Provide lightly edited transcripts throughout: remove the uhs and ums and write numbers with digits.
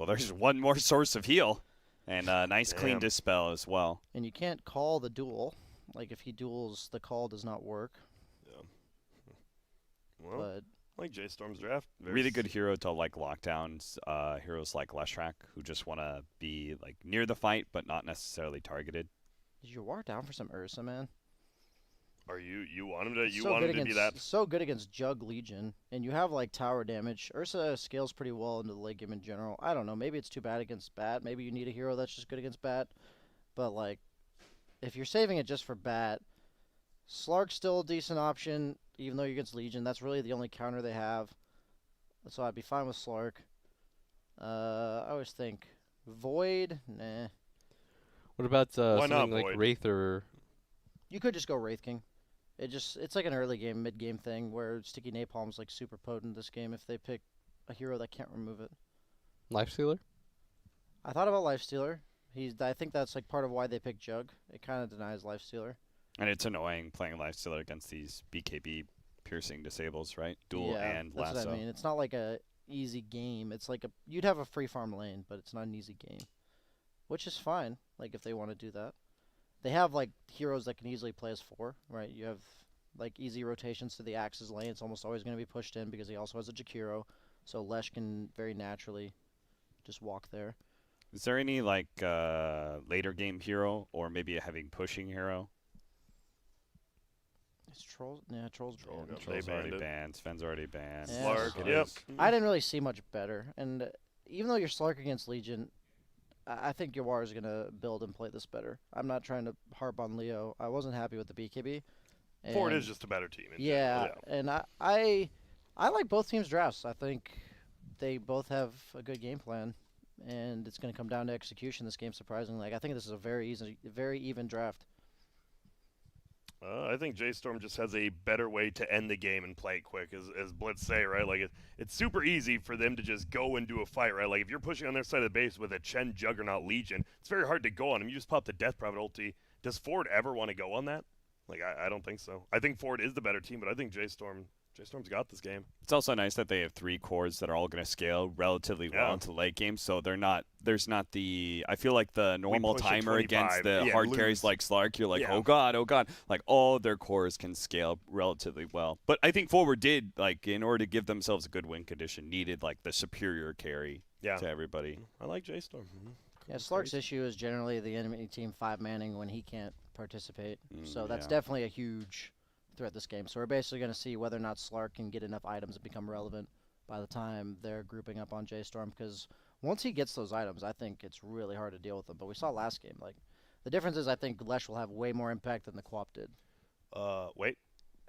Well, there's one more source of heal. And a nice clean dispel as well. And you can't call the duel. Like, if he duels, the call does not work. Yeah. Well, but I like JSTORM's draft. Really good hero to like lockdowns. Heroes like Leshrac, who just want to be like near the fight, but not necessarily targeted. Is your war down for some Ursa, man? Are you want him to? You so want him to be that? So good against Jug Legion, and you have like tower damage. Ursa scales pretty well into the late game in general. I don't know. Maybe it's too bad against Bat. Maybe you need a hero that's just good against Bat. But like, if you're saving it just for Bat, Slark's still a decent option, even though you're against Legion. That's really the only counter they have. So I'd be fine with Slark. I always think Void. Nah. What about Why something not like Void? Wraith or? You could just go Wraith King. It's like an early game, mid game thing where Sticky Napalm's like super potent this game if they pick a hero that can't remove it. Lifestealer? I thought about Lifestealer. I think that's like part of why they picked Jug. It kind of denies Lifestealer. And it's annoying playing Lifestealer against these BKB piercing disables, right? Duel and that's lasso. What I mean. It's not like a easy game. It's like you'd have a free farm lane, but it's not an easy game, which is fine. Like if they want to do that. They have, like, heroes that can easily play as 4, right? You have, like, easy rotations to the Axe's lane. It's almost always going to be pushed in because he also has a Jakiro. So Lesh can very naturally just walk there. Is there any, like, later game hero or maybe a heavy pushing hero? It's Trolls. Yeah, Trolls banned. Trolls already banned. Sven's already banned. Yeah, Slark, yep. I didn't really see much better. And even though you're Slark against Legion, I think Yawar is going to build and play this better. I'm not trying to harp on Leo. I wasn't happy with the BKB. Ford is just a better team. Yeah, and I like both teams' drafts. I think they both have a good game plan, and it's going to come down to execution this game, surprisingly. Like, I think this is a very even draft. I think JSTORM just has a better way to end the game and play it quick, as Blitz say, right? Like, it's super easy for them to just go and do a fight, right? Like, if you're pushing on their side of the base with a Chen Juggernaut Legion, it's very hard to go on them. You just pop the Death Prophet ulti. Does Ford ever want to go on that? Like, I don't think so. I think Ford is the better team, but I think JSTORM's got this game. It's also nice that they have 3 cores that are all going to scale relatively well into the late game, so there's not the, I feel like the normal timer against the hard carries like Slark, you're like, oh god, like all their cores can scale relatively well. But I think Forward did, like, in order to give themselves a good win condition, needed like the superior carry to everybody. I like JSTORM. Yeah, Slark's issue is generally the enemy team 5-manning when he can't participate. So that's definitely a huge throughout this game. So we're basically going to see whether or not Slark can get enough items to become relevant by the time they're grouping up on JSTORM, because once he gets those items, I think it's really hard to deal with them. But we saw last game, like, the difference is I think Lesh will have way more impact than the Quap did. Wait.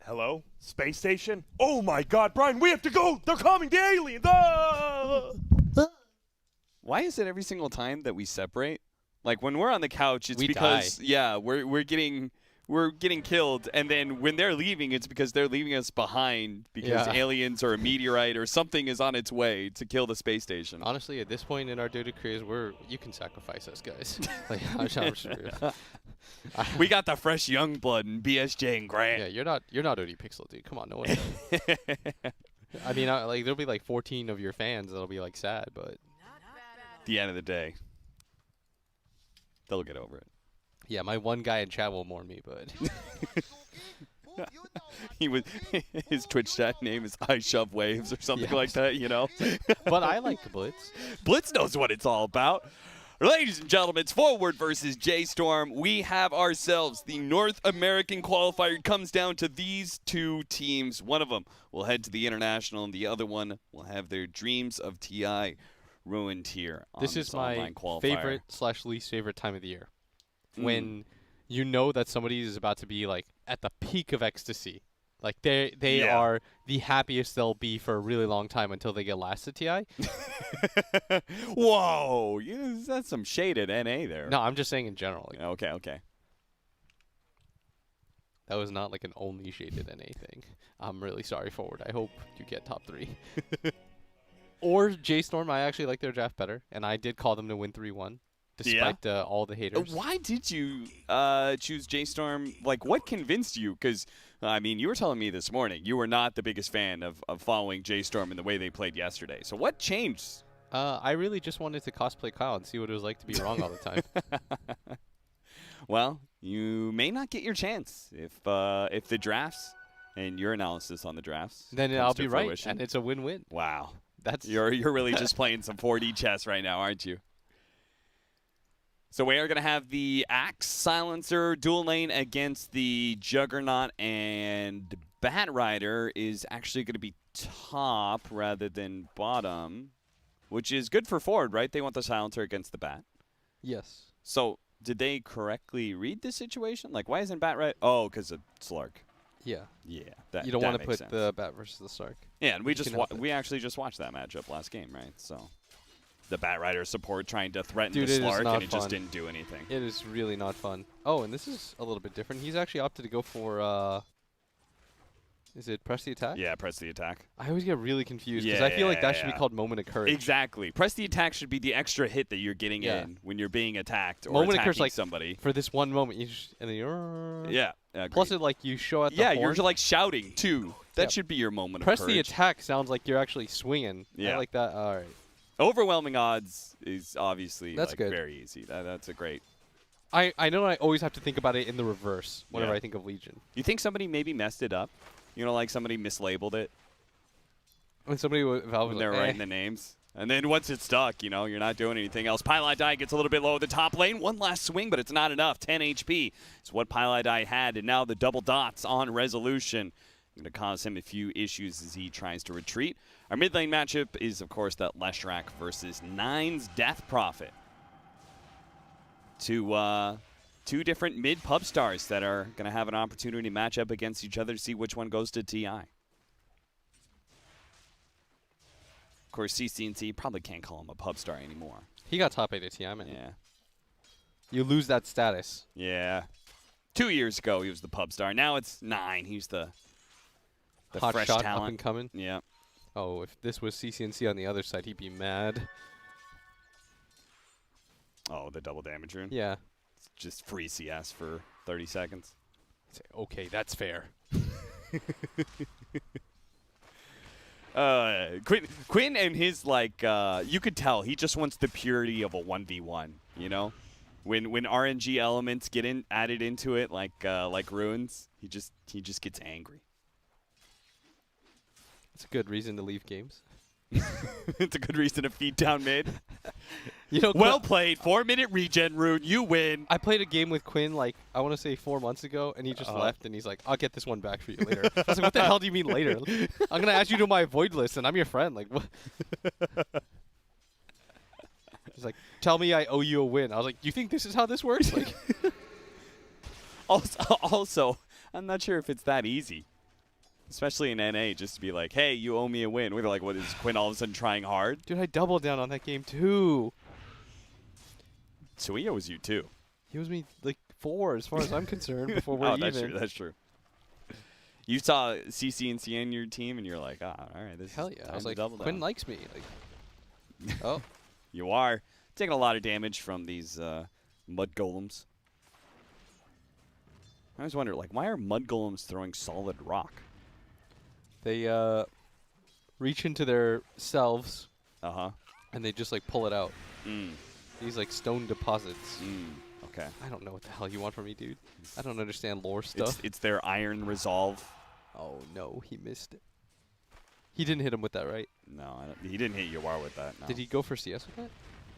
Hello? Space station? Oh my god, Brian, we have to go! They're coming, the aliens! Ah! Why is it every single time that we separate? Like, when we're on the couch, it's because, we're getting killed, and then when they're leaving, it's because they're leaving us behind because aliens or a meteorite or something is on its way to kill the space station. Honestly, at this point in our Dota careers, you can sacrifice us, guys. Like, I'm serious. We got the fresh young blood and BSJ and Grant. Yeah, you're not OD Pixel, dude. Come on, no one. I mean, like there'll be like 14 of your fans that'll be like sad, but at the end of the day, they'll get over it. Yeah, my one guy in chat will mourn me, but his Twitch chat name is I Shove Waves or something like that, you know. But I like the Blitz. Blitz knows what it's all about. Ladies and gentlemen, it's Forward versus JSTORM. We have ourselves the North American qualifier. It comes down to these 2 teams. One of them will head to the International, and the other one will have their dreams of TI ruined here. This is my favorite/least favorite time of the year. When you know that somebody is about to be like at the peak of ecstasy. Like they are the happiest they'll be for a really long time until they get last at TI. Whoa, that's some shade at NA there. No, I'm just saying in general. Like, okay. That was not like an only shaded NA thing. I'm really sorry, Forward. I hope you get top 3. Or JSTORM, I actually like their draft better, and I did call them to win 3-1. Despite all the haters. Why did you choose JSTORM? Like, what convinced you? Because, I mean, you were telling me this morning you were not the biggest fan of following JSTORM in the way they played yesterday. So what changed I really just wanted to cosplay Kyle and see what it was like to be wrong all the time. Well, you may not get your chance if the drafts and your analysis on the drafts. Then comes I'll to be fruition. right, and it's a win-win. Wow, That's you're really just playing some 4D chess right now, aren't you? So we are going to have the Axe Silencer dual lane against the Juggernaut, and Bat Rider is actually going to be top rather than bottom, which is good for forward, right? They want the Silencer against the Bat. Yes. So did they correctly read the situation? Like, why isn't Bat Rider? Oh, because of Slark. Yeah. Yeah, You don't want to put sense. the Bat versus the Sark. Yeah, and we actually just watched that matchup last game, right? So the Bat Rider support trying to threaten the Slark, and it just didn't do anything. It is really not fun. Oh, and this is a little bit different. He's actually opted to go for, is it press the attack? Yeah, press the attack. I always get really confused because I feel like that should be Yeah. called moment of courage. Exactly. Press the attack should be the extra hit that you're getting in when you're being attacked or Moment of attacking courage, like, somebody. For this one moment, and then you're... Yeah. Plus, it like you show at the yeah, horn. you're like shouting too. That Yeah. should be your moment Press of the courage. attack sounds like you're actually swinging. Yeah. I like that. All right. Overwhelming odds is obviously That's like good. very easy. That's a great. I know I always have to think about it in the reverse whenever Yeah. I think of Legion. You think somebody maybe messed it up? You know, like somebody mislabeled it When somebody Valve when was they're like, writing the names. And then once it's stuck, you know, you're not doing anything else. Pylai gets a little bit low at the top lane. One last swing, but it's not enough. 10 HP is what Pylai had. And now the double dots on Resolution. Going to cause him a few issues as he tries to retreat. Our mid lane matchup is, of course, that Leshrac versus Nine's Death Prophet. Two different mid pub stars that are going to have an opportunity to match up against each other to see which one goes to TI. Of course, CCNC probably can't call him a pub star anymore. he got top 8 at TI, man. Yeah. You lose that status. Yeah. 2 years ago, he was the pub star. Now it's 9. He's the Hot fresh shot talent. up and coming. Yeah. Oh, if this was CCNC on the other side, he'd be mad. Oh, the double damage rune? Yeah. It's just free CS for 30 seconds. Say, okay, that's fair. Quinn and his, like, you could tell he just wants the purity of a 1v1, you know? When RNG elements get added into it, like runes, he just gets angry. It's a good reason to leave games. It's a good reason to feed down mid. You know, Well played. 4-minute regen rune. You win. I played a game with Quinn, like, I want to say 4 months ago, and he just left, and he's like, I'll get this one back for you later. I was like, what the hell do you mean later? I'm going to add you to my void list, and I'm your friend. Like, what? He's like, tell me I owe you a win. I was like, you think this is how this works? Like, Also, I'm not sure if it's that easy. Especially in NA, just to be like, hey, you owe me a win. We're like, what, is Quinn all of a sudden trying hard? dude, I doubled down on that game, too. Suiyo was you, too. He was me, like, 4 as far as I'm concerned before we're Oh, even. that's true. That's true. You saw CCNC in your team, and you're like, all right, this Hell is yeah. time I was to like, double Quinn down. likes me. Like, oh. You are taking a lot of damage from these mud golems. I always wonder, like, why are mud golems throwing solid rock? They reach into their selves, Uh-huh. and they just, like, pull it out. Mm. These, like, stone deposits. Okay. I don't know what the hell you want from me, dude. I don't understand lore stuff. It's their iron resolve. Oh, no, he missed it. He didn't hit him with that, right? No, he didn't hit Yawar with that. No. Did he go for CS with that?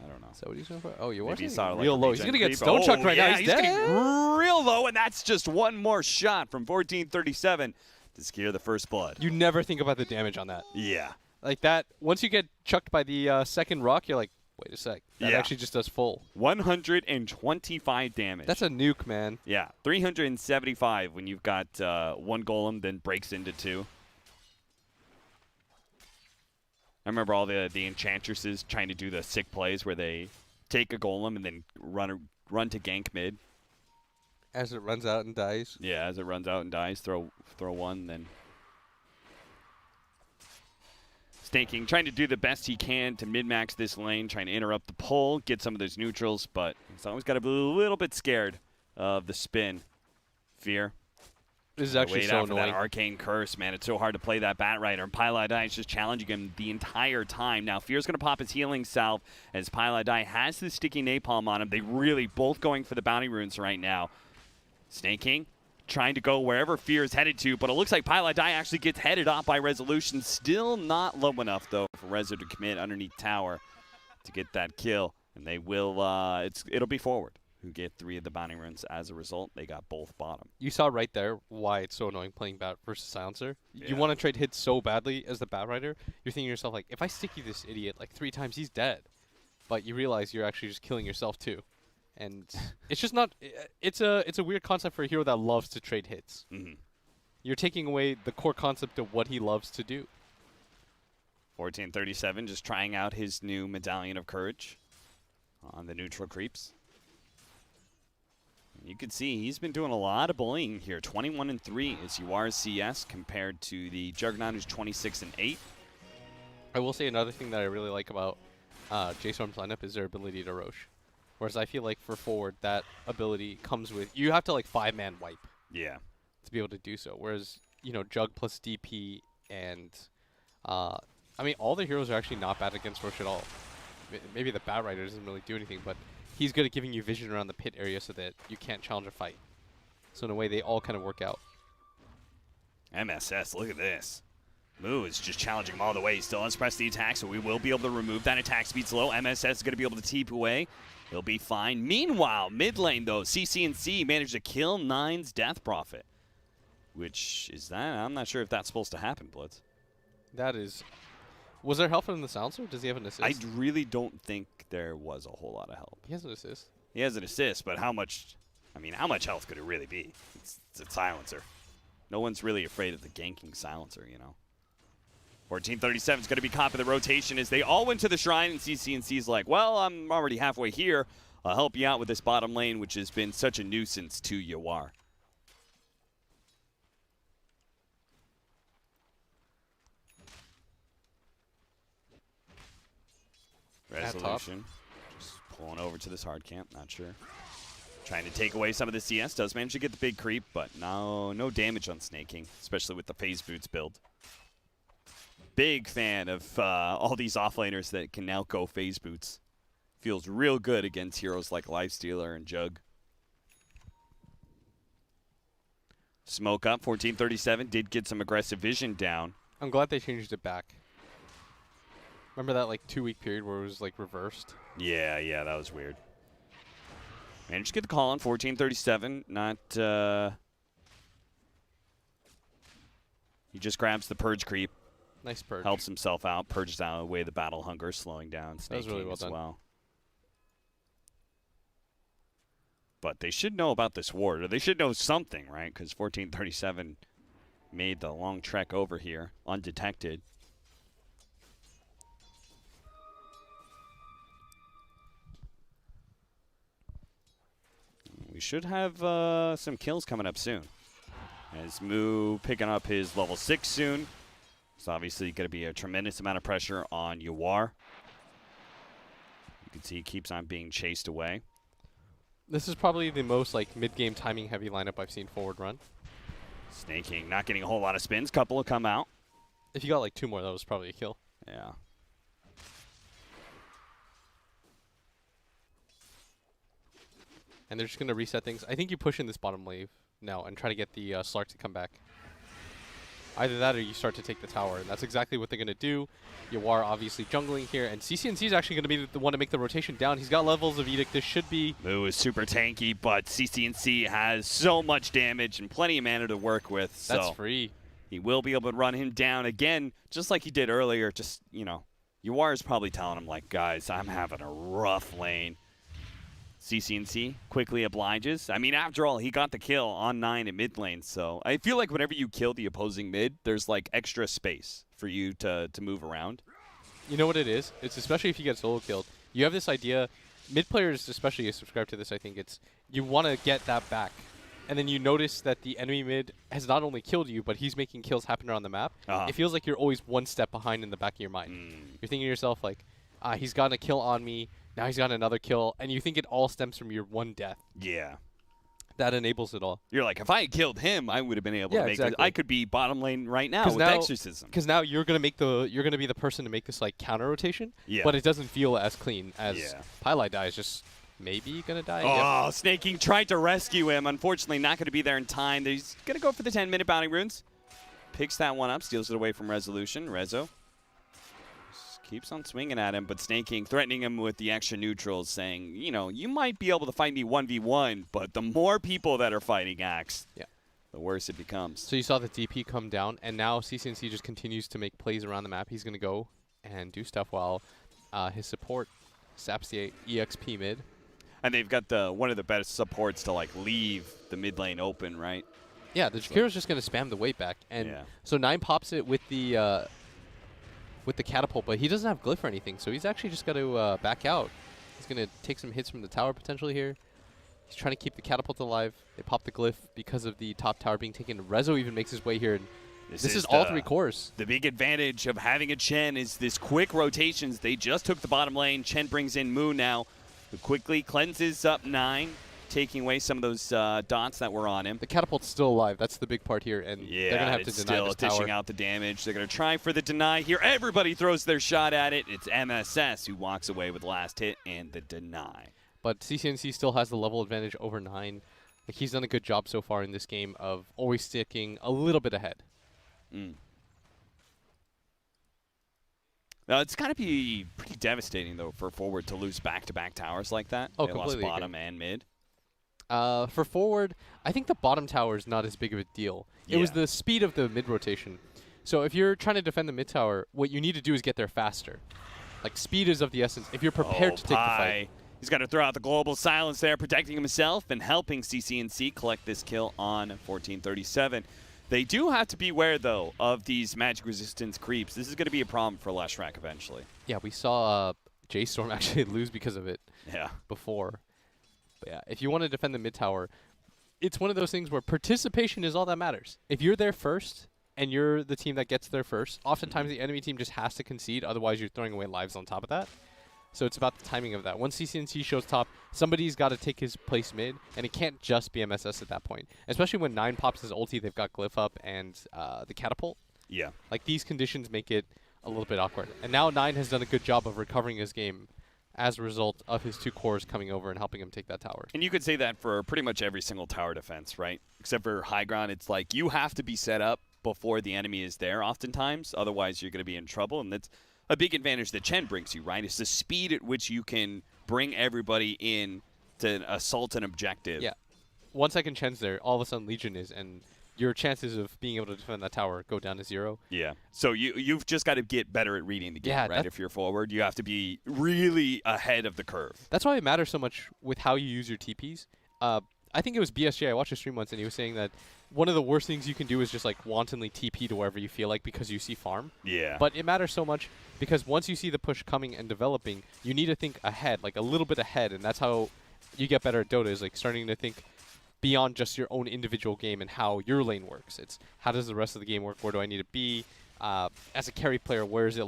I don't know. Is that what he's going for? Oh, Yawar's Maybe he getting saw like real a low. He's regen going to get creep. stone chucked right yeah, now. He's dead. getting real low, and that's just one more shot from 1437 to secure the first blood. You never think about the damage on that. Yeah. Like that, once you get chucked by the second rock, you're like, wait a sec. That Yeah. actually just does full. 125 damage. That's a nuke, man. Yeah, 375 when you've got one golem, then breaks into 2. I remember all the enchantresses trying to do the sick plays where they take a golem and then run to gank mid. As it runs out and dies. Yeah, as it runs out and dies, throw one, then staking, trying to do the best he can to min-max this lane, trying to interrupt the pull, get some of those neutrals, but he's always got to be a little bit scared of the spin. Fear. This is actually so annoying. That arcane curse, man. It's so hard to play that Bat Rider. And Piladai is just challenging him the entire time. Now, Fear's going to pop his healing salve as Piladai has the sticky napalm on him. They really both going for the bounty runes right now. Snake King trying to go wherever Fear is headed to, but it looks like Piladai actually gets headed off by Resolution. Still not low enough, though, for Rezo to commit underneath tower to get that kill. And they will, it'll be Forward who get 3 of the bounty runes. As a result, they got both bottom. You saw right there why it's so annoying playing Bat versus Silencer. Yeah. You want to trade hits so badly as the Bat Rider. You're thinking to yourself, like, if I sticky this idiot like 3 times, he's dead. But you realize you're actually just killing yourself too. And it's just not, it's a weird concept for a hero that loves to trade hits. Mm-hmm. You're taking away the core concept of what he loves to do. 1437 just trying out his new Medallion of Courage on the neutral creeps. You can see he's been doing a lot of bullying here. 21-3 is UR's CS compared to the Juggernaut, who's 26-8. I will say another thing that I really like about JSTORM's lineup is their ability to Roche. Whereas I feel like for Forward, that ability comes with, you have to like 5-man wipe. Yeah. To be able to do so. Whereas, you know, Jug plus DP and, I mean, all the heroes are actually not bad against Roche at all. Maybe the Bat Rider doesn't really do anything, but he's good at giving you vision around the pit area so that you can't challenge a fight. So in a way, they all kind of work out. MSS, look at this. Moo is just challenging him all the way. He still has pressed the attack, so we will be able to remove that attack speed slow. MSS is going to be able to teep away. He'll be fine. Meanwhile, mid lane, though, CCNC managed to kill Nine's Death Prophet. Which is that? I'm not sure if that's supposed to happen, Blitz. That is... Was there help from the Silencer? Does he have an assist? I really don't think there was a whole lot of help. He has an assist. He has an assist, but how much... I mean, how much health could it really be? It's a Silencer. No one's really afraid of the ganking Silencer, you know. 1437 is going to be caught in the rotation as they all went to the shrine, and CCNC's like, well, I'm already halfway here. I'll help you out with this bottom lane, which has been such a nuisance to Yawar. Resolution. Just pulling over to this hard camp, not sure. Trying to take away some of the CS. Does manage to get the big creep, but no damage on Snake King, especially with the phase boots build. Big fan of all these offlaners that can now go phase boots. Feels real good against heroes like Lifestealer and Jug. Smoke up, 1437 did get some aggressive vision down. I'm glad they changed it back. Remember that like 2-week period where it was like reversed? Yeah, that was weird. Managed to get the call on 1437. Not, he just grabs the Purge creep. Nice Purge. Helps himself out, purges out away the battle hunger, slowing down Snake King really as well. But they should know about this ward, or they should know something, right? Because 1437 made the long trek over here undetected. We should have some kills coming up soon. As Moo picking up his level 6 soon. It's obviously going to be a tremendous amount of pressure on Yawar. You can see he keeps on being chased away. This is probably the most like mid-game timing heavy lineup I've seen Forward run. Snake King not getting a whole lot of spins. Couple will come out. If you got like 2 more, that was probably a kill. Yeah. And they're just going to reset things. I think you push in this bottom wave now and try to get the Slark to come back. Either that or you start to take the tower, and that's exactly what they're going to do. Yawar obviously jungling here, and CCNC is actually going to be the one to make the rotation down. He's got levels of Edict. This should be... Moo is super tanky, but CCNC has so much damage and plenty of mana to work with. That's so free. He will be able to run him down again, just like he did earlier. Just, you know, Yawar is probably telling him, like, guys, I'm having a rough lane. CCNC quickly obliges. I mean, after all, he got the kill on 9 in mid lane, so I feel like whenever you kill the opposing mid, there's like extra space for you to move around. You know what it is? It's especially if you get solo killed. You have this idea, mid players especially subscribe to this, I think, it's you want to get that back. And then you notice that the enemy mid has not only killed you, but he's making kills happen around the map. It feels like you're always one step behind in the back of your mind. You're thinking to yourself, like, he's gotten a kill on me. Now he's got another kill, and you think it all stems from your one death. Yeah. That enables it all. You're like, if I had killed him, I would have been able to make exactly. this. I could be bottom lane right now with Exorcism. Because now you're gonna be the person to make this like counter rotation. Yeah. But it doesn't feel as clean as Pylai dies. Just maybe gonna die. Oh, Snaking tried to rescue him. Unfortunately, not gonna be there in time. He's gonna go for the 10-minute bounty runes. Picks that one up, steals it away from Resolution. Rezo keeps on swinging at him, but Snaking threatening him with the extra neutrals, saying, you know, you might be able to fight me 1v1, but the more people that are fighting Axe, the worse it becomes. So you saw the DP come down, and now CCNC just continues to make plays around the map. He's going to go and do stuff while his support saps the EXP mid. And they've got one of the best supports to like leave the mid lane open, right? Yeah, the Jakiro's just going to spam the weight back. And so 9 pops it with the catapult, but he doesn't have glyph or anything, so he's actually just got to back out. He's going to take some hits from the tower potentially here. He's trying to keep the catapult alive. They pop the glyph because of the top tower being taken. Rezo even makes his way here. And this is all 3 cores. The big advantage of having a Chen is this quick rotations. They just took the bottom lane. Chen brings in Moon now, who quickly cleanses up 9. Taking away some of those dots that were on him. The catapult's still alive. That's the big part here, and they're going to have to deny this tower. Still dishing out the damage. They're going to try for the deny here. Everybody throws their shot at it. It's MSS who walks away with the last hit and the deny. But CCNC still has the level advantage over 9. Like, he's done a good job so far in this game of always sticking a little bit ahead. Now, it's got to be pretty devastating, though, for Forward to lose back-to-back towers like that. Oh, they completely lost bottom and mid. For Forward, I think the bottom tower is not as big of a deal. It was the speed of the mid rotation. So if you're trying to defend the mid tower, what you need to do is get there faster. Like, speed is of the essence. If you're prepared to take the fight. He's got to throw out the global silence there, protecting himself and helping CCNC collect this kill on 1437. They do have to beware, though, of these magic resistance creeps. This is going to be a problem for Leshrac eventually. Yeah, we saw JSTORM actually lose because of it before. But yeah, if you want to defend the mid tower, it's one of those things where participation is all that matters. If you're there first and you're the team that gets there first, oftentimes the enemy team just has to concede, otherwise you're throwing away lives on top of that. So it's about the timing of that. Once CCNC shows top, somebody's got to take his place mid, and it can't just be MSS at that point. Especially when 9 pops his ulti, they've got glyph up and the catapult. Yeah. Like, these conditions make it a little bit awkward. And now 9 has done a good job of recovering his game as a result of his 2 cores coming over and helping him take that tower. And you could say that for pretty much every single tower defense, right? Except for high ground, it's like you have to be set up before the enemy is there oftentimes, otherwise you're going to be in trouble, and that's a big advantage that Chen brings you, right? It's the speed at which you can bring everybody in to assault an objective. Yeah. 1 second Chen's there, all of a sudden Legion is, and your chances of being able to defend that tower go down to 0. Yeah. So you've just got to get better at reading the game, right? If you're Forward, you have to be really ahead of the curve. That's why it matters so much with how you use your TPs. I think it was BSJ. I watched a stream once, and he was saying that one of the worst things you can do is just like wantonly TP to wherever you feel like because you see farm. Yeah. But it matters so much because once you see the push coming and developing, you need to think ahead, like a little bit ahead, and that's how you get better at Dota, is like starting to think beyond just your own individual game and how your lane works. It's how does the rest of the game work? Where do I need to be? As a carry player, where is it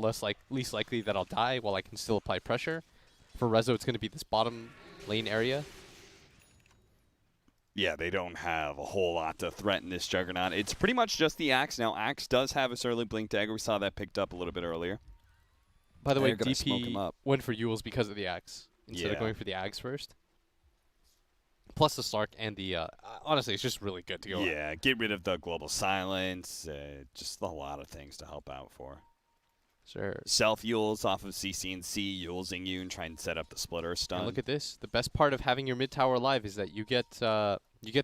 least likely that I'll die while I can still apply pressure? For Rezo, it's going to be this bottom lane area. Yeah, they don't have a whole lot to threaten this Juggernaut. It's pretty much just the Axe. Now, Axe does have a early Blink Dagger. We saw that picked up a little bit earlier. By the way, DP went for Yules because of the Axe instead of going for the Ags first. Plus the Slark and the, honestly, it's just really good to go. Yeah, get rid of the global silence. Just a lot of things to help out for. Sure. Self-Yules off of CCNC, Yulesing you and try and set up the splitter stun. And look at this. The best part of having your mid tower alive is that you get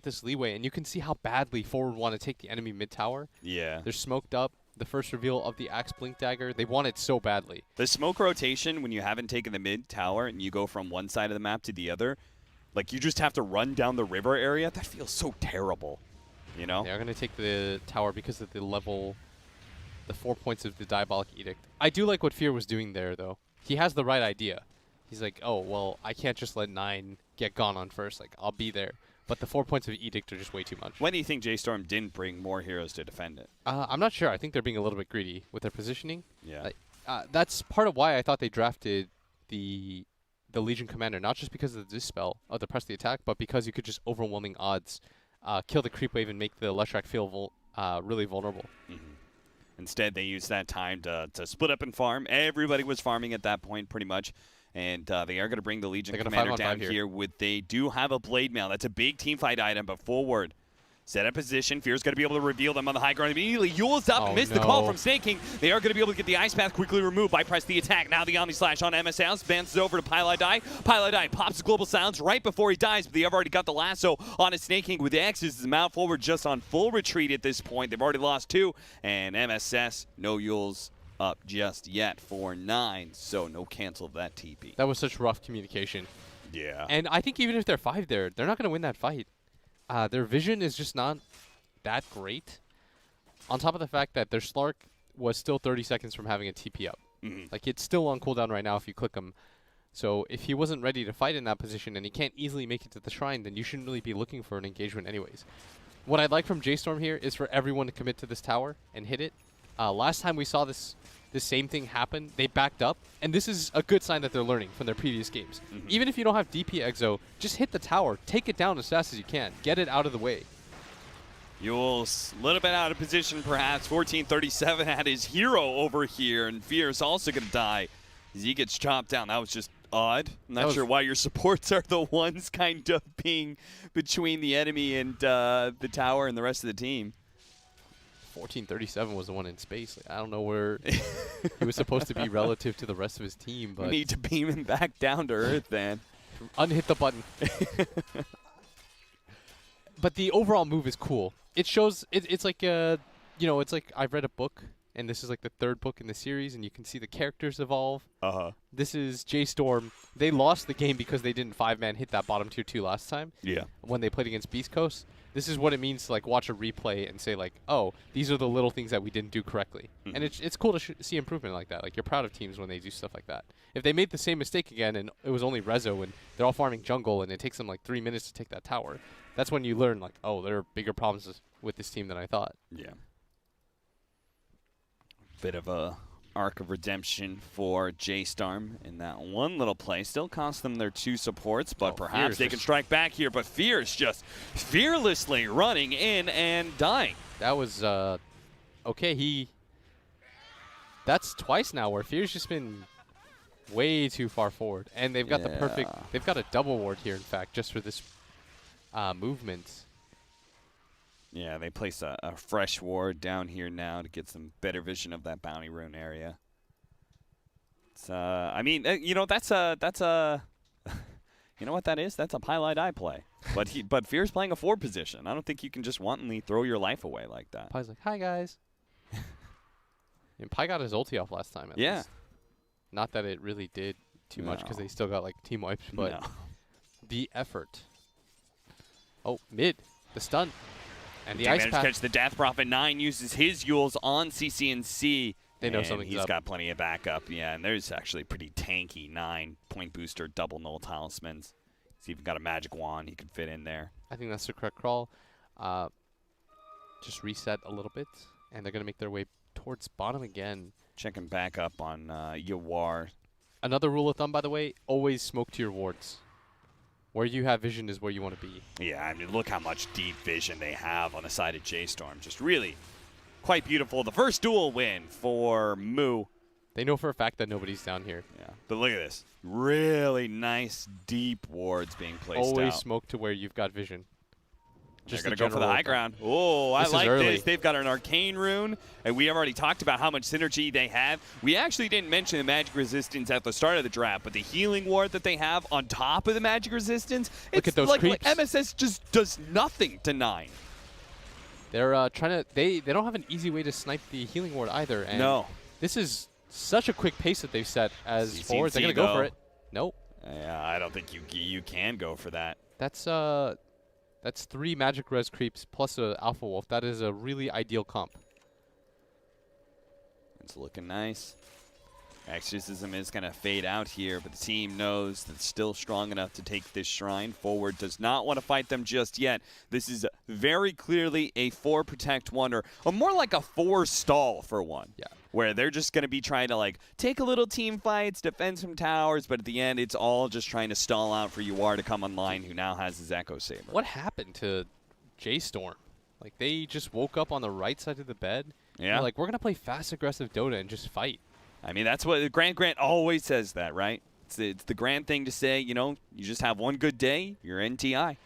this leeway, and you can see how badly Forward want to take the enemy mid tower. Yeah. They're smoked up. The first reveal of the Axe Blink Dagger, they want it so badly. The smoke rotation, when you haven't taken the mid tower and you go from one side of the map to the other, like you just have to run down the river area, that feels so terrible, you know? They're going to take the tower because of the level, the 4 points of the Diabolic Edict. I do like what Fear was doing there, though. He has the right idea. He's like, oh, well, I can't just let 9 get gone on first. Like, I'll be there. But the 4 points of Edict are just way too much. When do you think JSTORM didn't bring more heroes to defend it? I'm not sure. I think they're being a little bit greedy with their positioning. Yeah. That's part of why I thought they drafted the the Legion Commander, not just because of the dispel of the press the attack, but because you could just overwhelming odds kill the creep wave and make the Leshrac feel really vulnerable. Instead, they used that time to split up and farm. Everybody was farming at that point, pretty much. And they are going to bring the Legion Commander down here. They do have a Blade Mail. That's a big team fight item, but forward. Set up position. Fear's going to be able to reveal them on the high ground immediately. Yule's up and missed the call from Snaking. They are going to be able to get the Ice Path quickly removed by press the attack. Now the Omni Slash on MSS. Bounces over to Pylai. Pylai pops Global Silence right before he dies, but they have already got the lasso on his Snaking with the X's. Mount forward just on full retreat at this point. They've already lost 2. And MSS, no Yule's up just yet for 9. So no cancel of that TP. That was such rough communication. Yeah. And I think even if they're 5 there, they're not going to win that fight. Their vision is just not that great. On top of the fact that their Slark was still 30 seconds from having a TP up. Like, it's still on cooldown right now if you click him. So if he wasn't ready to fight in that position and he can't easily make it to the shrine, then you shouldn't really be looking for an engagement anyways. What I'd like from JSTORM here is for everyone to commit to this tower and hit it. Last time we saw this same thing happen, they backed up, and this is a good sign that they're learning from their previous games. Even if you don't have DP Exo, just hit the tower, take it down as fast as you can, get it out of the way. Yule's a little bit out of position, perhaps. 14:37 had his hero over here, and Fear's also going to die as he gets chopped down. That was just odd. I'm not sure why your supports are the ones kind of being between the enemy and the tower and the rest of the team. 14:37 was the one in space. Like, I don't know where he was supposed to be relative to the rest of his team, but we need to beam him back down to Earth, then. Unhit the button. But the overall move is cool. It shows it's like it's like I've read a book, and this is like the 3rd book in the series, and you can see the characters evolve. This is JSTORM. They lost the game because they didn't 5-man hit that bottom tier 2 last time. Yeah. When they played against Beast Coast. This is what it means to like watch a replay and say like, oh, these are the little things that we didn't do correctly. And it's cool to see improvement like that. Like, you're proud of teams when they do stuff like that. If they made the same mistake again and it was only Rezo and they're all farming jungle and it takes them like 3 minutes to take that tower, that's when you learn like, oh, there are bigger problems with this team than I thought. Yeah. Bit of a arc of redemption for JSTORM in that one little play. Still cost them their 2 supports, but perhaps they can strike back here. But Fear's just fearlessly running in and dying. That was, okay, that's twice now where Fear's just been way too far forward. And they've got the perfect, they've got a double ward here, in fact, just for this movement. Yeah, they place a fresh ward down here now to get some better vision of that bounty rune area. It's, I mean, you know, that's a, you know what that is? That's a Pylai play. But Fear's playing a 4 position. I don't think you can just wantonly throw your life away like that. Py's like, hi guys. And Py got his ulti off last time. At least. Not that it really did too much because they still got like team wipes, but the effort. Oh, mid, the stun. And the Ice Path. Catch the Death Prophet. 9 uses his Yules on CCNC. They know something's he's up. Got plenty of backup. Yeah, and there's actually pretty tanky 9-point booster, double null talismans. He's even got a magic wand he could fit in there. I think that's the correct crawl. Just reset a little bit, and they're going to make their way towards bottom again. Checking back up on Yawar. Another rule of thumb, by the way, always smoke to your wards. Where you have vision is where you want to be. Yeah, I mean, look how much deep vision they have on the side of JSTORM. Just really quite beautiful. The first duel win for Moo. They know for a fact that nobody's down here. Yeah, but look at this. Really nice, deep wards being placed Always out. smoke to where you've got vision. Just They're going to go for the high ground. Oh, I like this. They've got an arcane rune, and we have already talked about how much synergy they have. We actually didn't mention the magic resistance at the start of the draft, but the healing ward that they have on top of the magic resistance, look at those like creeps. MSS just does nothing to 9. They're trying to. They don't have an easy way to snipe the healing ward either. And no. This is such a quick pace that they've set as forwards. They're going to go for it. Nope. Yeah, I don't think you can go for that. That's 3 magic res creeps plus a alpha wolf. That is a really ideal comp. It's looking nice. Exorcism is going to fade out here, but the team knows that it's still strong enough to take this shrine. Forward does not want to fight them just yet. This is very clearly a 4 protect wonder, or more like a 4 stall for one. Yeah. where they're just going to be trying to like take a little team fights, defend some towers, but at the end it's all just trying to stall out for UR to come online, who now has his Echo Saber. What happened to JSTORM? Like, they just woke up on the right side of the bed. Yeah. They're like, we're going to play fast, aggressive Dota and just fight. I mean, that's what Grant always says that, right? It's the grand thing to say, you know, you just have one good day, you're NTI.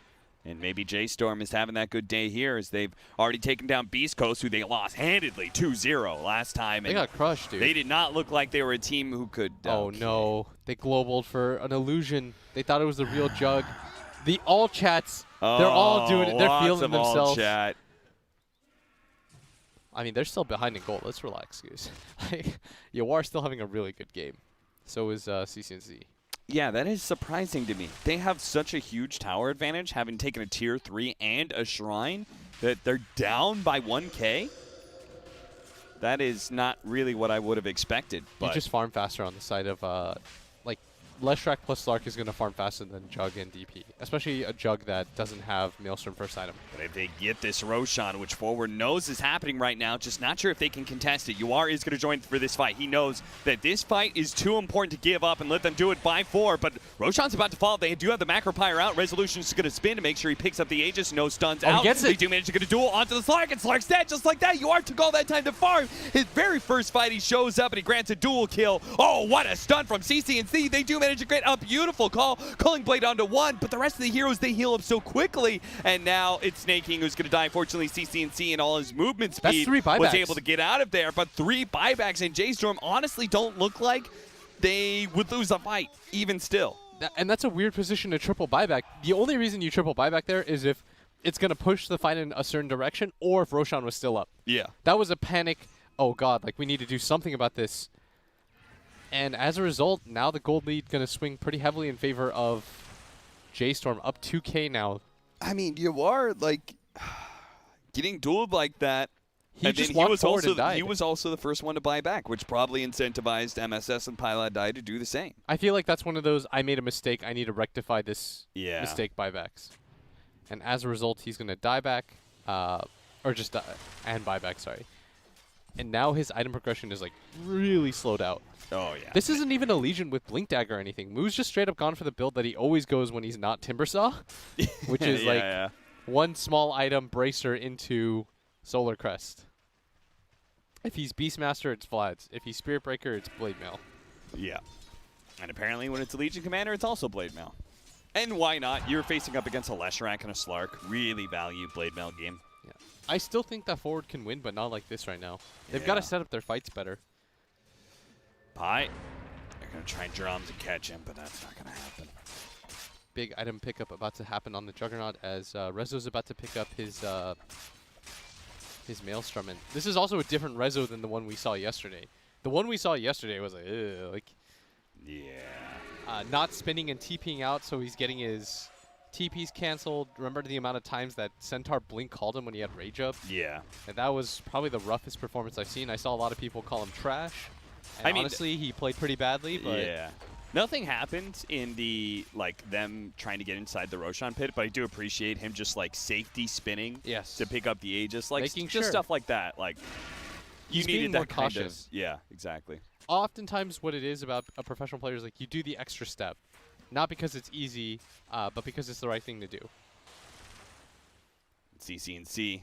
And maybe JSTORM is having that good day here as they've already taken down Beast Coast, who they lost handedly 2-0 last time. They got crushed, dude. They did not look like they were a team who could... Oh, no. They globaled for an illusion. They thought it was the real Jug. The all chats, they're all doing it. They're feeling themselves. All chat. I mean, they're still behind in goal. Let's relax, guys. Like, you are still having a really good game. So is CCNC. Yeah, that is surprising to me. They have such a huge tower advantage, having taken a Tier 3 and a Shrine, that they're down by 1K. That is not really what I would have expected. But you just farm faster on the side of, like, Leshrac plus Slark is going to farm faster than Jug and DP, especially a Jug that doesn't have Maelstrom first item. But if they get this Roshan, which Forward knows is happening right now, just not sure if they can contest it. UR is going to join for this fight. He knows that this fight is too important to give up and let them do it by 4, but Roshan's about to fall. They do have the Macro Pyre out. Resolution's going to spin to make sure he picks up the Aegis. No stuns out. He gets it. They do manage to get a duel onto the Slark, and Slark's dead just like that. UR took all that time to farm. His very first fight, he shows up and he grants a duel kill. Oh, what a stun from CCNC. They do manage to grant a beautiful call, culling blade onto 1, but the rest of the heroes, they heal up so quickly, and now it's Snake King who's going to die. Fortunately, CCNC and all his movement speed was able to get out of there, but 3 buybacks, and JSTORM honestly don't look like they would lose a fight, even still. And that's a weird position to triple buyback. The only reason you triple buyback there is if it's going to push the fight in a certain direction, or if Roshan was still up. Yeah. That was a panic. Oh, God, like, we need to do something about this. And as a result, now the gold lead going to swing pretty heavily in favor of JSTORM, up 2K now. I mean, you are, like, getting dueled like that. He just walked forward and died. He was also the first one to buy back, which probably incentivized MSS and Pilot Die to do the same. I feel like that's one of those, I made a mistake, I need to rectify this mistake buybacks. And as a result, he's going to die back, or just die, and buy back, sorry. And now his item progression is, like, really slowed out. Oh, yeah. This isn't even a Legion with Blink Dagger or anything. Moo's just straight up gone for the build that he always goes when he's not Timbersaw, which is one small item bracer into Solar Crest. If he's Beastmaster, it's Vlads. If he's Spirit Breaker, it's Blade Mail. Yeah. And apparently when it's a Legion Commander, it's also Blade Mail. And why not? You're facing up against a Leshrac and a Slark. Really value Blade Mail game. Yeah. I still think that Forward can win, but not like this right now. They've got to set up their fights better. Pie. They're going to try drums and catch him, but that's not going to happen. Big item pickup about to happen on the Juggernaut as Rezo's about to pick up his Maelstrom. And this is also a different Rezo than the one we saw yesterday. The one we saw yesterday was like, ugh, like, not spinning and TPing out, so he's getting his TPs canceled. Remember the amount of times that Centaur Blink called him when he had Rage up? Yeah. And that was probably the roughest performance I've seen. I saw a lot of people call him trash. And honestly, he played pretty badly, but yeah. Nothing happened in the, like, them trying to get inside the Roshan pit, but I do appreciate him just, like, safety spinning to pick up the Aegis. Like, just stuff like that. Like, you needed that kind of... Yeah, exactly. Oftentimes what it is about a professional player is, like, you do the extra step. Not because it's easy, but because it's the right thing to do. CCNC,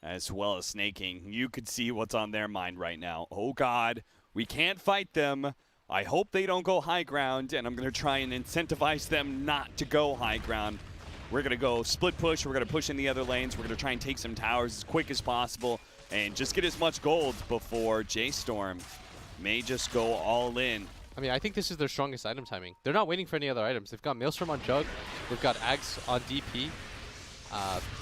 as well as Snake King, you could see what's on their mind right now. Oh, God, we can't fight them. I hope they don't go high ground, and I'm going to try and incentivize them not to go high ground. We're going to go split push. We're going to push in the other lanes. We're going to try and take some towers as quick as possible and just get as much gold before JSTORM may just go all in. I mean, I think this is their strongest item timing. They're not waiting for any other items. They've got Maelstrom on Jug. They've got Ags on DP.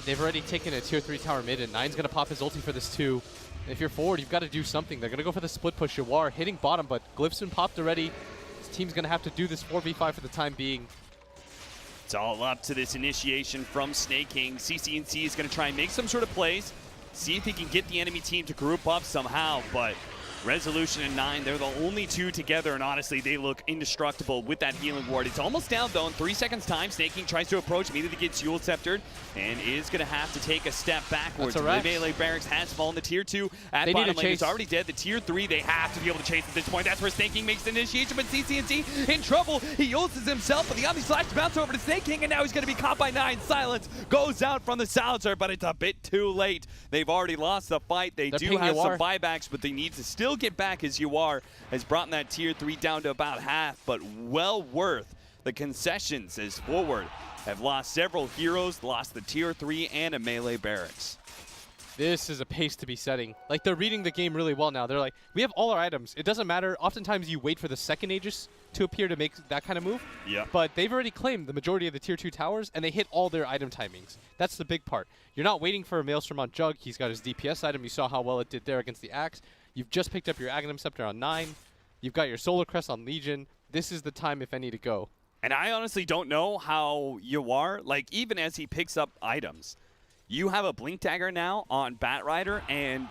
They've already taken a tier 3 tower mid, and Nine's going to pop his ulti for this too. If you're Forward, you've got to do something. They're going to go for the split push. Yawar hitting bottom, but Glyph's been popped already. This team's going to have to do this 4v5 for the time being. It's all up to this initiation from Snake King. CCNC is going to try and make some sort of plays, see if he can get the enemy team to group up somehow, but Resolution and 9, they're the only two together, and honestly, they look indestructible with that healing ward. It's almost down, though, in 3 seconds' time. Snaking tries to approach, immediately gets Yule Sceptered, and is going to have to take a step backwards. The Melee Barracks has fallen. The Tier 2 at bottom lane is already dead. The Tier 3, they have to be able to chase at this point. That's where Snaking makes the initiation, but CCNT in trouble. He uses himself, but the Omni Slash bounce over to Snaking, and now he's going to be caught by 9. Silence goes out from the Silencer, but it's a bit too late. They've already lost the fight. They do have some buybacks, but they need to still get back, as has brought that Tier 3 down to about half, but well worth the concessions as Forward have lost several heroes, lost the Tier 3 and a Melee Barracks. This is a pace to be setting. Like, they're reading the game really well now. They're like, we have all our items. It doesn't matter. Oftentimes you wait for the second Aegis to appear to make that kind of move. Yeah. But they've already claimed the majority of the Tier 2 towers, and they hit all their item timings. That's the big part. You're not waiting for a Maelstrom on Jug. He's got his DPS item. You saw how well it did there against the Axe. You've just picked up your Aghanim Scepter on 9. You've got your Solar Crest on Legion. This is the time, if any, to go. And I honestly don't know how Yawar, like, even as he picks up items, you have a Blink Dagger now on Batrider, and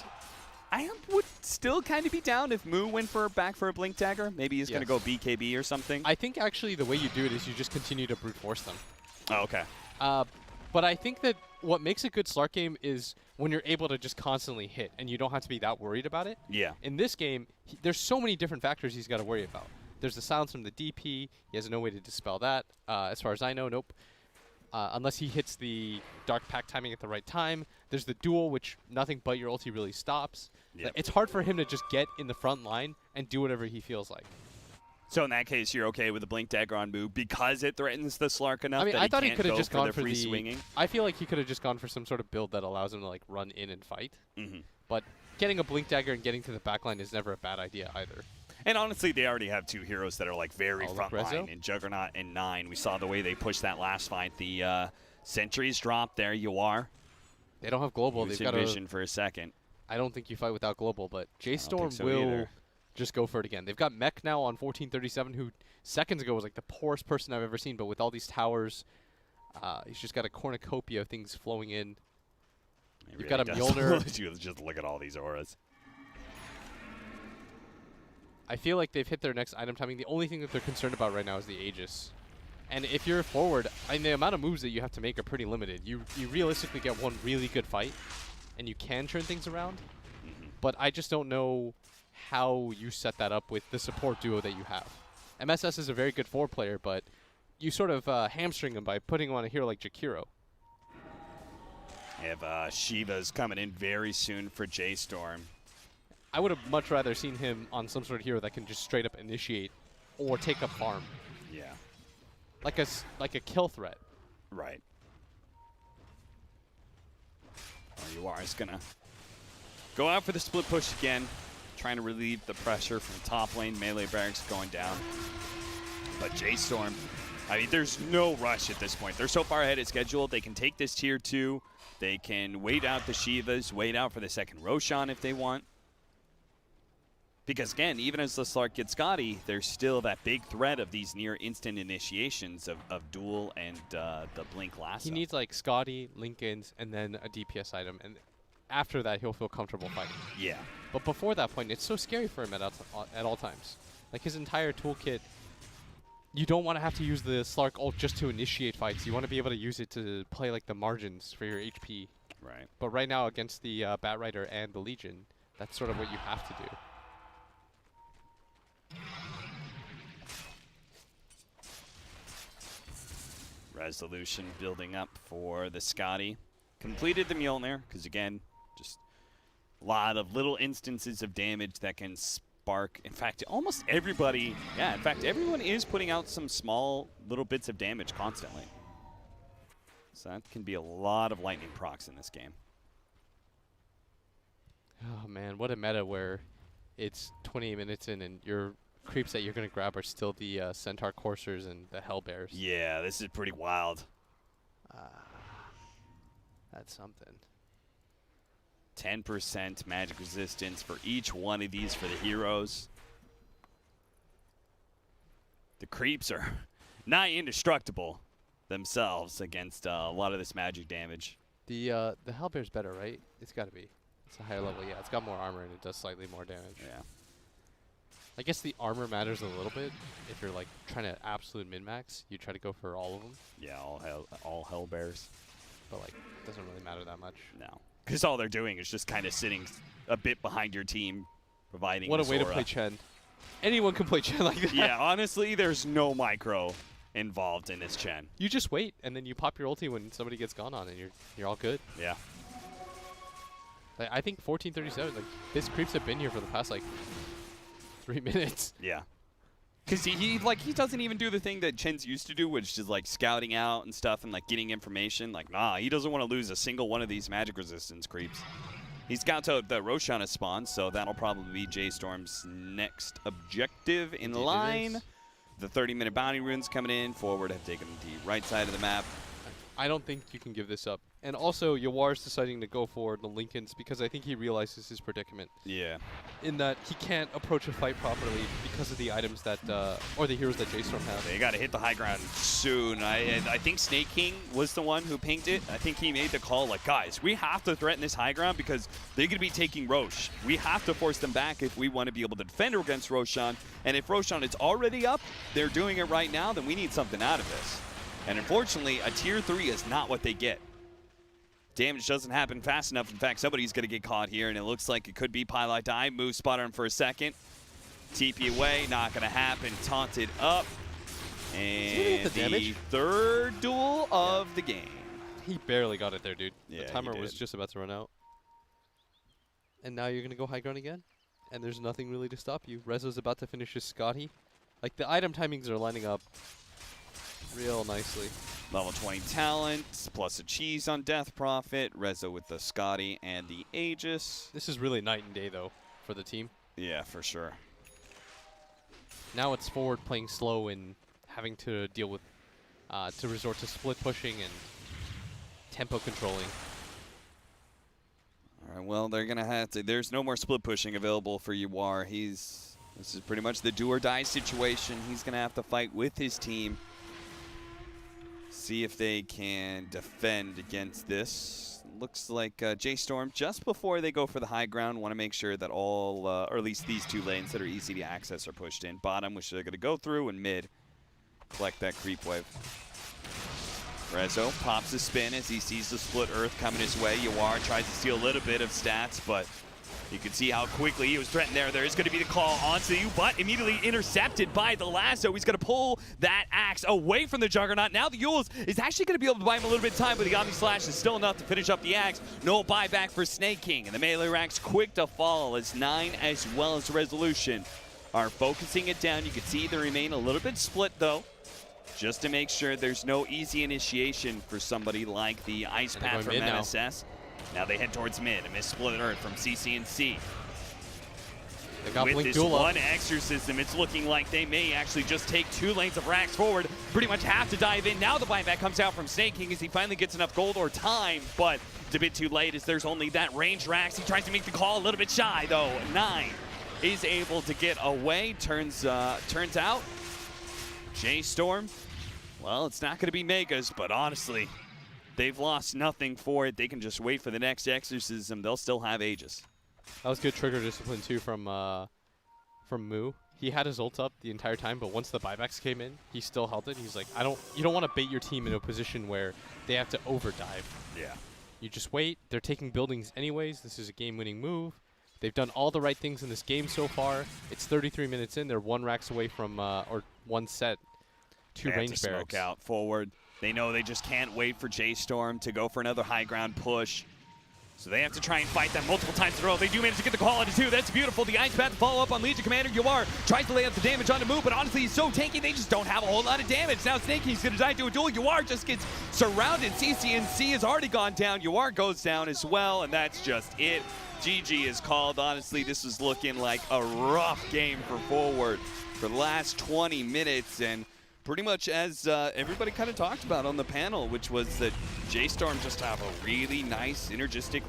I would still kind of be down if Moo went back for a Blink Dagger. Maybe he's going to go BKB or something. I think actually the way you do it is you just continue to brute force them. Oh, okay. But I think that what makes a good Slark game is when you're able to just constantly hit and you don't have to be that worried about it. Yeah. In this game, there's so many different factors he's got to worry about. There's the silence from the DP. He has no way to dispel that. As far as I know, nope. Unless he hits the Dark Pact timing at the right time. There's the duel, which nothing but your ulti really stops. Yep. It's hard for him to just get in the front line and do whatever he feels like. So in that case, you're okay with the Blink Dagger on Moo because it threatens the Slark enough. I mean, that I thought he can't could have go just for gone the for free the swinging. I feel like he could have just gone for some sort of build that allows him to like run in and fight. Mm-hmm. But getting a Blink Dagger and getting to the backline is never a bad idea either. And honestly, they already have two heroes that are like very front line in Juggernaut and 9. We saw the way they pushed that last fight. The sentries dropped there. You are. They don't have global. They've got vision for a second. I don't think you fight without global, but JSTORM will either. Just go for it again. They've got Mech now on 1437, who seconds ago was like the poorest person I've ever seen, but with all these towers, he's just got a cornucopia of things flowing in. You've got a Mjolnir. Just look at all these auras. I feel like they've hit their next item timing. The only thing that they're concerned about right now is the Aegis. And if you're forward, I mean, the amount of moves that you have to make are pretty limited. You realistically get one really good fight, and you can turn things around. But I just don't know how you set that up with the support duo that you have. MSS is a very good forward player, but you sort of hamstring him by putting him on a hero like Jakiro. We have Shiva's coming in very soon for JSTORM. I would have much rather seen him on some sort of hero that can just straight up initiate or take up farm. Yeah. Like a kill threat. Right. Well, you are just gonna go out for the split push again, trying to relieve the pressure from the top lane. Melee Barracks going down. But JSTORM, I mean, there's no rush at this point. They're so far ahead of schedule. They can take this tier 2. They can wait out the Shivas, wait out for the second Roshan if they want. Because again, even as the Slark gets Scotty, there's still that big threat of these near instant initiations of Duel and the Blink Lasso. He needs like Scotty, Lincoln's, and then a DPS item, and after that he'll feel comfortable fighting. Yeah. But before that point, it's so scary for him at all times. Like his entire toolkit, you don't want to have to use the Slark ult just to initiate fights. You want to be able to use it to play like the margins for your HP. Right. But right now against the Batrider and the Legion, that's sort of what you have to do. Resolution building up for the Scotty. Completed the Mjolnir, because again, just a lot of little instances of damage that can spark. In fact, almost everybody, in fact, everyone is putting out some small little bits of damage constantly. So that can be a lot of lightning procs in this game. Oh man, what a meta where it's 28 minutes in and your creeps that you're going to grab are still the Centaur Coursers and the Hellbears. Yeah, this is pretty wild. That's something. 10% magic resistance for each one of these for the heroes. The creeps are nigh indestructible themselves against a lot of this magic damage. The Hellbear's better, right? It's got to be. It's a higher level, yeah. It's got more armor and it does slightly more damage. Yeah. I guess the armor matters a little bit. If you're like trying to absolute min-max, you try to go for all of them. Yeah, all hell bears. But like, it doesn't really matter that much. No, because all they're doing is just kind of sitting a bit behind your team, providing. What a way to play Chen. Anyone can play Chen like that. Yeah, honestly, there's no micro involved in this Chen. You just wait, and then you pop your ulti when somebody gets gone on, and you're all good. Yeah. Like, I think 1437. Like his creeps have been here for the past like 3 minutes. Yeah. Because he doesn't even do the thing that Chen's used to do, which is like scouting out and stuff and like getting information. Like, nah, he doesn't want to lose a single one of these magic resistance creeps. He scouts out the Roshan has spawned, so that'll probably be JSTORM's next objective in line. The 30-minute bounty runes coming in. Forward have taken the right side of the map. I don't think you can give this up. And also, Yawar's deciding to go forward the Lincolns because I think he realizes his predicament. Yeah. In that he can't approach a fight properly because of the items that, or the heroes that JSTORM have. They got to hit the high ground soon. I think Snake King was the one who pinged it. I think he made the call like, guys, we have to threaten this high ground because they're going to be taking Rosh. We have to force them back if we want to be able to defend against Roshan. And if Roshan is already up, they're doing it right now, then we need something out of this. And unfortunately, a tier 3 is not what they get. Damage doesn't happen fast enough. In fact, somebody's going to get caught here, and it looks like it could be Pilot Die. Move spot on for a second. TP away, not going to happen. Taunted up. And the third duel of the game. He barely got it there, dude. Yeah, the timer was just about to run out. And now you're going to go high ground again? And there's nothing really to stop you. Rezo's about to finish his Scotty. Like, the item timings are lining up real nicely. Level 20 talent, plus a cheese on Death Prophet. Rezo with the Scotty and the Aegis. This is really night and day, though, for the team. Yeah, for sure. Now it's forward playing slow and having to deal with, to resort to split pushing and tempo controlling. All right, well, they're going to have to. There's no more split pushing available for Yawar. This is pretty much the do or die situation. He's going to have to fight with his team. See if they can defend against this. Looks like JSTORM, just before they go for the high ground, want to make sure that all, or at least these two lanes that are easy to access are pushed in. Bottom, which they're going to go through, and mid, collect that creep wave. Rezo pops a spin as he sees the split earth coming his way. Yawar tries to steal a little bit of stats, but you can see how quickly he was threatened there. There is going to be the call onto you, but immediately intercepted by the lasso. He's going to pull that axe away from the Juggernaut. Now the Yules is actually going to be able to buy him a little bit of time, but the Omni Slash is still enough to finish up the axe. No buyback for Snake King, and the melee ranks quick to fall as 9 as well as Resolution are focusing it down. You can see they remain a little bit split, though, just to make sure there's no easy initiation for somebody like the Ice Path from MSS. Now they head towards mid. A missed split earth from CCNC. With this one exorcism, it's looking like they may actually just take 2 lanes of racks forward. Pretty much have to dive in. Now the buyback comes out from Snake King as he finally gets enough gold or time, but it's a bit too late as there's only that range racks. He tries to make the call a little bit shy, though. 9 is able to get away. Turns out, JSTORM, well, it's not going to be Megas, but honestly, they've lost nothing for it. They can just wait for the next exorcism. They'll still have Aegis. That was good trigger discipline too from Moo. He had his ult up the entire time, but once the buybacks came in, he still held it. He's like, you don't want to bait your team into a position where they have to overdive. Yeah. You just wait. They're taking buildings anyways. This is a game-winning move. They've done all the right things in this game so far. It's 33 minutes in. They're 1 racks away from, or 1 set, 2 range barracks. Smoke out forward. They know they just can't wait for JSTORM to go for another high ground push. So they have to try and fight them multiple times in a row. They do manage to get the call onto 2. That's beautiful. The Ice Path to follow up on Legion Commander. Yawar tries to lay out the damage on the move, but honestly, he's so tanky, they just don't have a whole lot of damage. Now Snake King's going to die to a duel. Yawar just gets surrounded. CCNC has already gone down. Yawar goes down as well, and that's just it. GG is called. Honestly, this is looking like a rough game for Forward for the last 20 minutes, and pretty much as everybody kind of talked about on the panel, which was that JSTORM just have a really nice synergistic